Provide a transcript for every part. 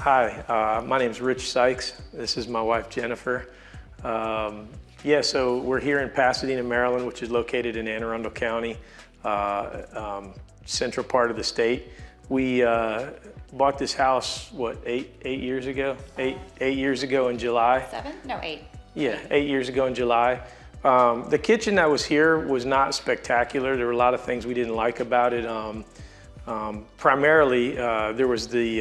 Hi, my name is Rich Sykes. This is my wife, Jennifer. So we're here in Pasadena, Maryland, which is located in Arundel County, central part of the state. We bought this house, what, eight years ago? Eight years ago in July. 7? No, 8. Yeah, 8 years ago in July. The kitchen that was here was not spectacular. There were a lot of things we didn't like about it. Primarily, there was the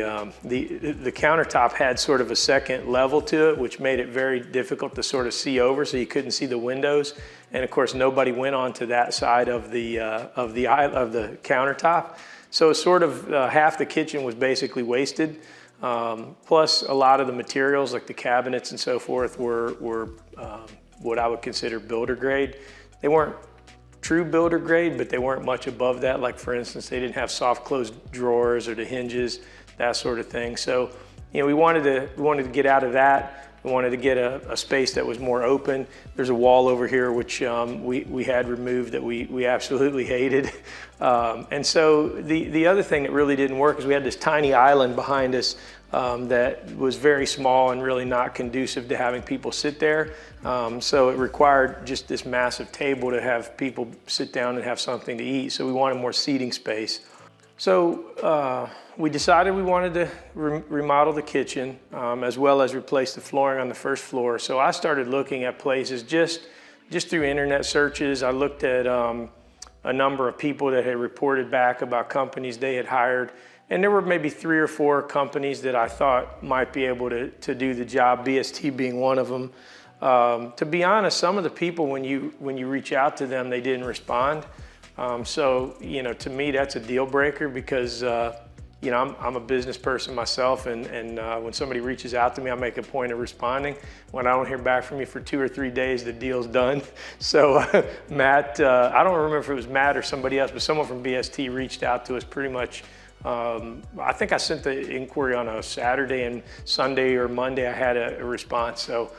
countertop had sort of a second level to it, which made it very difficult to sort of see over, so you couldn't see the windows. And of course, nobody went onto that side of the countertop. So sort of half the kitchen was basically wasted. Plus, a lot of the materials, like the cabinets and so forth, were what I would consider builder grade. They weren't true builder grade, but they weren't much above that. Like, for instance, they didn't have soft closed drawers or the hinges, that sort of thing. So, we wanted to get out of that. We wanted to get a space that was more open. There's a wall over here which we had removed that we absolutely hated. And so the other thing that really didn't work is we had this tiny island behind us that was very small and really not conducive to having people sit there. So it required just this massive table to have people sit down and have something to eat. So we wanted more seating space. So we decided we wanted to remodel the kitchen as well as replace the flooring on the first floor. So I started looking at places just through internet searches. I looked at a number of people that had reported back about companies they had hired. And there were maybe 3 or 4 companies that I thought might be able to do the job, BST being one of them. To be honest, some of the people, when you reach out to them, they didn't respond. So, to me, that's a deal breaker because, I'm a business person myself, and when somebody reaches out to me, I make a point of responding. When I don't hear back from you for 2 or 3 days, the deal's done. So Matt, I don't remember if it was Matt or somebody else, but someone from BST reached out to us pretty much. I think I sent the inquiry on a Saturday, and Sunday or Monday I had a response. So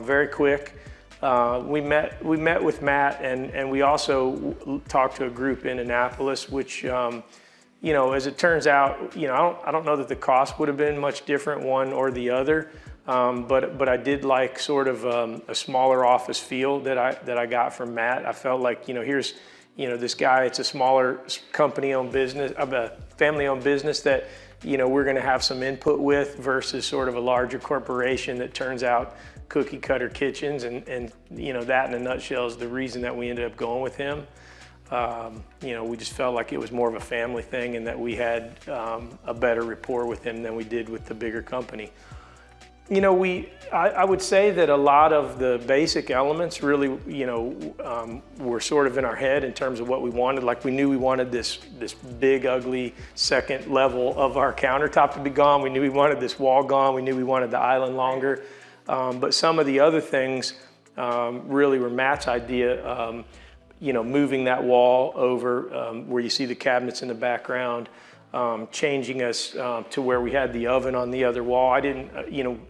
very quick. We met with Matt, and we also talked to a group in Annapolis, which, as it turns out, I don't know that the cost would have been much different one or the other, but I did like sort of a smaller office feel that I got from Matt. I felt like, here's, this guy, it's a smaller company-owned business, a family-owned business that, we're going to have some input with versus sort of a larger corporation that turns out cookie cutter kitchens, and that in a nutshell is the reason that we ended up going with him. We just felt like it was more of a family thing, and that we had a better rapport with him than we did with the bigger company. I would say that a lot of the basic elements really, were sort of in our head in terms of what we wanted. Like, we knew we wanted this big, ugly second level of our countertop to be gone. We knew we wanted this wall gone. We knew we wanted the island longer. But some of the other things really were Matt's idea. Moving that wall over where you see the cabinets in the background, changing us to where we had the oven on the other wall.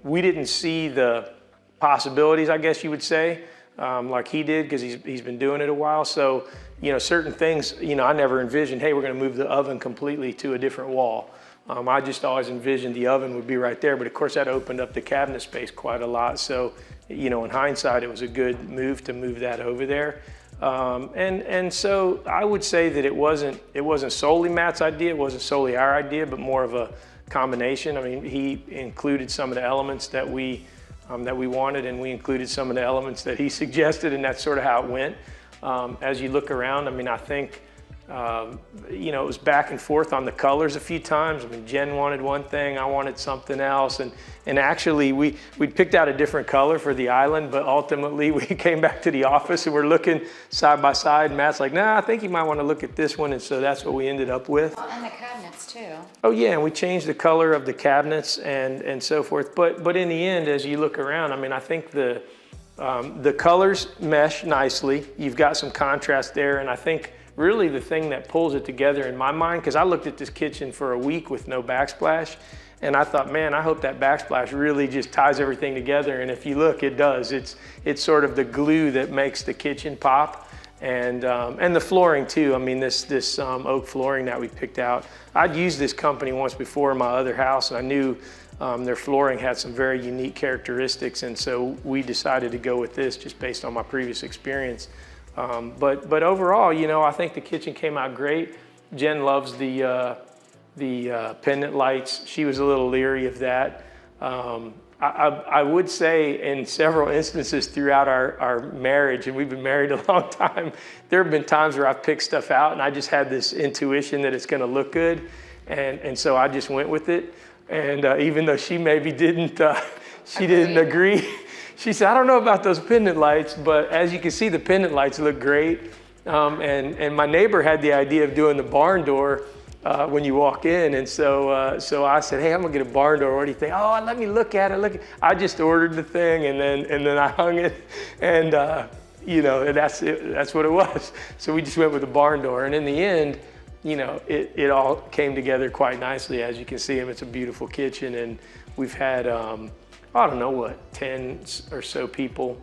We didn't see the possibilities, I guess you would say, like he did, because he's been doing it a while. So, certain things, I never envisioned, hey, we're going to move the oven completely to a different wall. I just always envisioned the oven would be right there, but of course that opened up the cabinet space quite a lot. So, in hindsight, it was a good move to move that over there. And so I would say that it wasn't solely Matt's idea, it wasn't solely our idea, but more of a combination. I mean, he included some of the elements that we wanted, and we included some of the elements that he suggested, and that's sort of how it went. As you look around, I mean, I think, it was back and forth on the colors a few times. I mean, Jen wanted one thing, I wanted something else, and actually we picked out a different color for the island, but ultimately we came back to the office and we're looking side by side. Matt's like, nah, I think you might want to look at this one, and so that's what we ended up with. Well, and the cabinets too. Oh yeah, and we changed the color of the cabinets and so forth. But in the end, as you look around, I mean, I think the colors mesh nicely. You've got some contrast there, and I think really the thing that pulls it together in my mind, because I looked at this kitchen for a week with no backsplash, and I thought, man, I hope that backsplash really just ties everything together. And if you look, it does. It's sort of the glue that makes the kitchen pop. And the flooring too. I mean, this oak flooring that we picked out, I'd used this company once before in my other house, and I knew their flooring had some very unique characteristics, and so we decided to go with this just based on my previous experience. But overall, you know, I think the kitchen came out great. Jen loves the pendant lights. She was a little leery of that. I would say in several instances throughout our marriage, and we've been married a long time, there have been times where I've picked stuff out and I just had this intuition that it's gonna look good. And so I just went with it. And even though she maybe didn't agree, she said, I don't know about those pendant lights, but as you can see, the pendant lights look great. And my neighbor had the idea of doing the barn door when you walk in, and so I said, hey, I'm gonna get a barn door. What do you think? Oh, let me look at it. I just ordered the thing, and then I hung it, and you know, and that's what it was. So we just went with the barn door, and in the end, you know, it all came together quite nicely. As you can see, it's a beautiful kitchen, and we've had I don't know what, 10 or so people.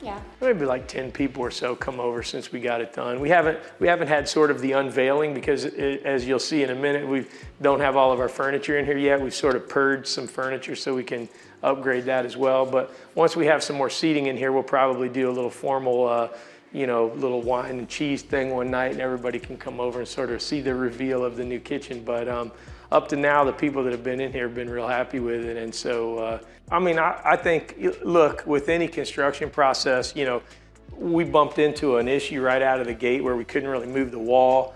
Yeah. Maybe like 10 people or so come over since we got it done. We haven't had sort of the unveiling because as you'll see in a minute, we don't have all of our furniture in here yet. We've sort of purged some furniture so we can upgrade that as well. But once we have some more seating in here, we'll probably do a little formal, you know, little wine and cheese thing one night, and everybody can come over and sort of see the reveal of the new kitchen. But up to now, the people that have been in here have been real happy with it. And so, I mean, I think, look, with any construction process, you know, we bumped into an issue right out of the gate where we couldn't really move the wall.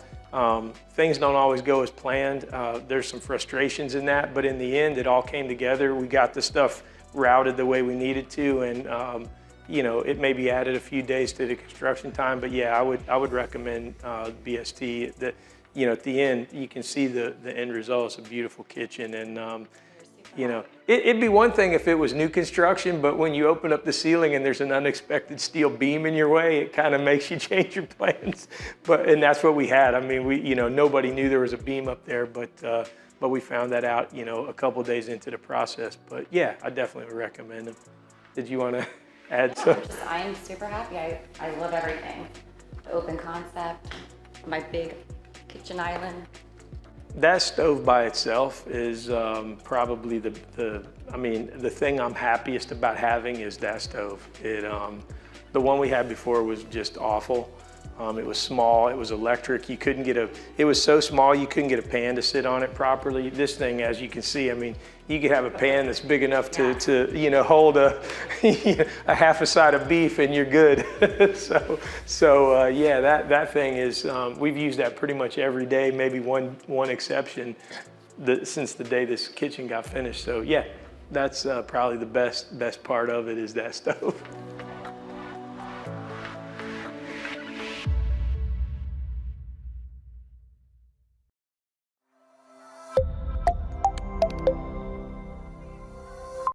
Things don't always go as planned. There's some frustrations in that, but in the end, it all came together. We got the stuff routed the way we needed to, and you know, it maybe added a few days to the construction time, but yeah, I would recommend BST. That, you know, at the end, you can see the end result. It's a beautiful kitchen, and you know, it'd be one thing if it was new construction, but when you open up the ceiling and there's an unexpected steel beam in your way, it kind of makes you change your plans. And that's what we had. I mean, you know, nobody knew there was a beam up there, but we found that out, you know, a couple days into the process. But yeah, I definitely would recommend them. Did you want to add something? I'm super happy. I love everything. The open concept, my big kitchen island. That stove by itself is probably the thing I'm happiest about having is that stove. The one we had before was just awful. It was small, it was electric. It was so small you couldn't get a pan to sit on it properly. This thing, as you can see, I mean, you could have a pan that's big enough to you know, hold a half a side of beef and you're good. so yeah, that thing is, we've used that pretty much every day, maybe one exception since the day this kitchen got finished. So yeah, that's probably the best part of it is that stove.